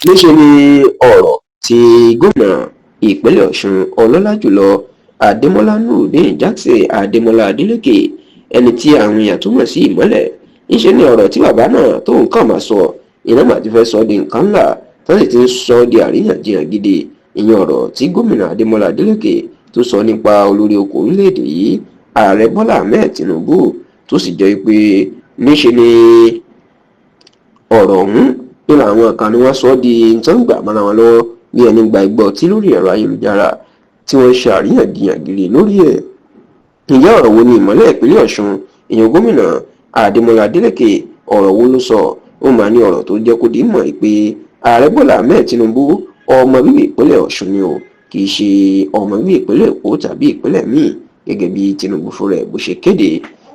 níṣẹ́ ni ọ̀rọ̀ tí gómìnà ìpínlẹ̀ Ọ̀ṣun ọlọ́lá jùlọ Adémọ́lá Nurudeen Jackson Adémọ́lá Adélékè ẹni tí àwọn èèyàn túmọ̀ sí ìmọ́lẹ̀, níṣẹ́ ni ọ̀rọ̀ tí bàbá náà tó nǹkan máa sọ iná mà ti fẹ́ sọ di nǹkan ńlá tó sì ti ń sọ di àríyànjiyàn gidi. ìyẹn ọ̀rọ̀ tí gómìnà Adémọ́lá Adélékè tó sọ nípa olórí oko orílẹ̀-èdè yìí ààrẹ Bọ́lá Ahmed Tinubu, tó sì jẹ́ pé níṣẹ́ ni ọ̀rọ̀ ọ̀hún nínú àwọn kan ni wọ́n sọ di nǹkan gbà mọ́ra wọn lọ́wọ́ bí ẹni gba igbó ọtí lórí ẹ̀rọ ayélujára tí wọ́n ṣe àríyànjiyàn gidi lórí ẹ̀. ǹjẹ́ ọ̀rọ̀ wo ni ìmọ́lẹ̀ ìpínlẹ̀ Ọ̀ṣun èèyàn gómìnà Adémọ́lá Adélékè ọ̀rọ̀ wo ló sọ? ó máa ní ọ̀rọ̀ tó jẹ́ kó di mọ̀ pé ààrẹ Bọ́lá Ahmed Tinubu ọmọ bíbí ìpínlẹ̀ Ọ̀ṣun ni o, kì í ṣe ọmọ bíbí ìpínlẹ̀ Èkó tàbí ìpínlẹ̀ míì gẹ́gẹ́ bí Tinubu fúnra ẹ̀ bó ṣe kéde.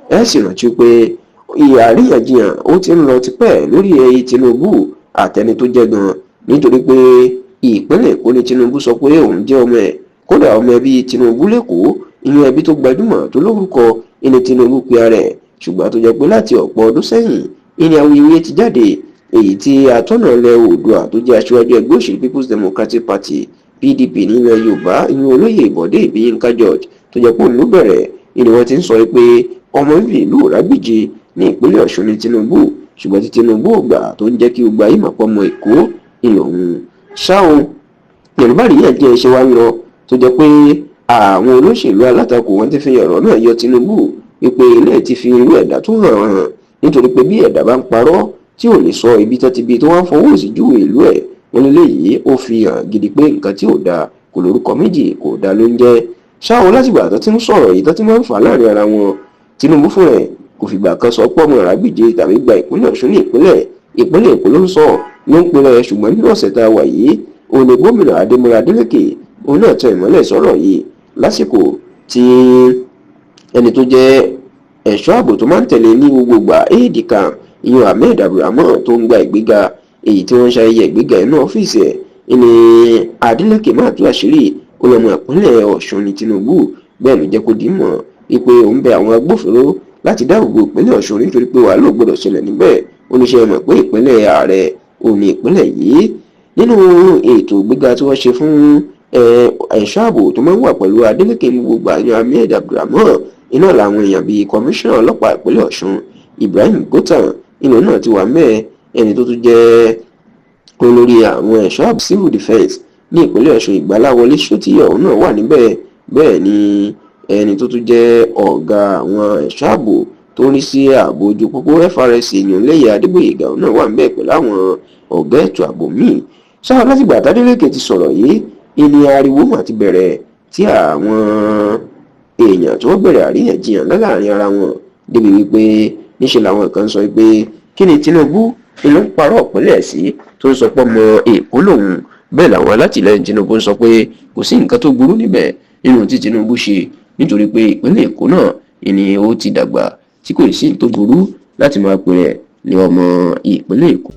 ẹ sì rántí pé àríyànjiyàn ó ti ń lọ tipẹ́ lórí Tinubu àtẹni tó jẹ́ gan, nítorí pé ìpínlẹ̀ Èkó ni Tinubu sọ pé òun jẹ́ ọmọ ẹ̀, kódà ọmọ ẹbí Tinubu lẹ́kọ̀ọ́ ìyẹn ẹbí tó gbajúmọ̀ tó lórúkọ ìní Tinubu pe ara ẹ̀, ṣùgbọ́n tó jẹ́ pé láti ọ̀pọ̀ ọdún sẹ́yìn ìní awuyewuye ti jáde èyí tí atọ́nà ilẹ̀ Oòduà tó jẹ́ aṣíwájú ẹgbẹ́ òṣèlú People's Democratic Party PDP nílẹ̀ Yorùbá ìyẹn olóyè Bọ̀dé Ìbíyínká George tó jẹ́ pé òun ló bẹ̀rẹ̀ ìní wọ́n ti ń sọ pé ọmọ bíbí ìlú Ìrágbìjí ní ìpínlẹ̀ Ọ̀ṣun ní Tinubu, ṣùgbọ́n tí Tinubu ò gbà tó ń jẹ́ kí gbogbo ayé mọ̀pọ̀ ọmọ Èkó ìlòhùn ṣáò. Yorùbá rí ẹ̀jẹ̀ ṣe wá ń lọ tó jẹ́ pé àwọn olóṣèlú alátakò wọn ti fi ọ̀rọ̀ náà yọ Tinubu wípé ilé ti fi irú ẹ̀dá tó hàn nítorí pé bí ẹ̀dá bá ń parọ́ tí ò lè sọ ibi tó ti bí tó wá ń fọwọ́ sí júwe ìlú ẹ̀, wọn léyìí ó fi hàn gidi pé nǹkan tí ò dáa kò lórúkọ méjì kò dáa ló ń jẹ́. ṣáò látìgbà tó ti ń sọ̀rọ̀ yìí tó ti máa ń fà láàrin ara wọn, Tinubu fún ẹ̀ kò fìgbà kan sọ pé ọmọ Ìrágbìjí tàbí gba ìpínlẹ̀ Ọ̀ṣun ní ìpínlẹ̀ Èkó ló ń sọ ló ń pinnu ẹ̀. ṣùgbọ́n nínú ọ̀sẹ̀ tá a wà yìí òun ni gómìnà Adémọ́lá Adélékè òun náà tẹ ìmọ́lẹ̀ sọ̀rọ̀ yìí lásìkò tí ẹni tó jẹ́ ẹ̀ṣọ́ ààbò tó máa ń tẹ̀lé ní gbogbogbà aid camp ìyẹn Ahmed Abdulrahman tó ń gba ìgbéga èyí tí wọ́n ń ṣayẹyẹ ìgbéga inú ọ́fíìsì ẹ̀ ní Adélékè máa tú àṣírí olọmọ ìpínlẹ̀ Ọ̀ṣun ní Tinubu. bẹ́ẹ̀ ló jẹ́ kó dì í mọ̀ wípé òun bẹ àwọn agbófinró láti dáàbòbò ìpínlẹ̀ Ọ̀ṣun nítorí pé wàhálà ò gbọdọ̀ ṣẹlẹ̀ níbẹ̀. oníṣẹ́ mọ̀ pé ìpínlẹ̀ ààrẹ òun ní ìpínlẹ̀ yìí. nínú ètò ìgbéga tí wọ́n ṣe fún ẹ̀ṣọ́ ààbò tó máa ń wà pẹ̀lú Adélékè ní gbogbo àyàn Ahmed Abdulrahman iná làwọn èèyàn bíi kọmíṣánná ọlọ́pàá ìpínlẹ̀ Ọ̀ṣun Ibrahim Gothan ìlú náà ti wà mẹ́ẹ̀, ẹni tó tún jẹ́ olórí àwọn ẹ̀ṣọ́ ààbò civil defence ní ìpínlẹ̀ Ọ̀ṣun Ìgbàláwọlé Ṣótìyọ̀ òun náà wà níbẹ̀. bẹ́ẹ̀ ni ẹni tó tún jẹ́ ọ̀gá àwọn ẹ̀ṣọ́ ààbò tó ń rí sí ààbò ojú pópó FRSC Ìyànlẹ́yẹ Adégbóyèga òun náà wà níbẹ̀ pẹ̀lú àwọn ọ̀gá ètò ààbò míì. ṣáà látìgbà tádélékè ti sọ̀rọ̀ yìí ìní ariwo mà ti bẹ̀rẹ̀ tí àwọn èèyàn tí wọ́n bẹ̀rẹ̀ àríyànjiyàn láàrin ara wọn débi wípé níṣẹ́ làwọn kan sọ pé kí ni Tinubu inú ń parọ́ ìpínlẹ̀ sí tó ń sọ pé ọmọ Èkó lòun, bẹ́ẹ̀ làwọn alátìlẹyìn Tinubu ń sọ pé kò sí nǹkan tó burú níbẹ̀ nínú tí Tinubu ṣe nítorí pé ìpínlẹ̀ Èkó náà ìní ó ti dàgbà tí kò sí tó burú láti máa pè rẹ̀ ní ọmọ ìpínlẹ̀ Èkó.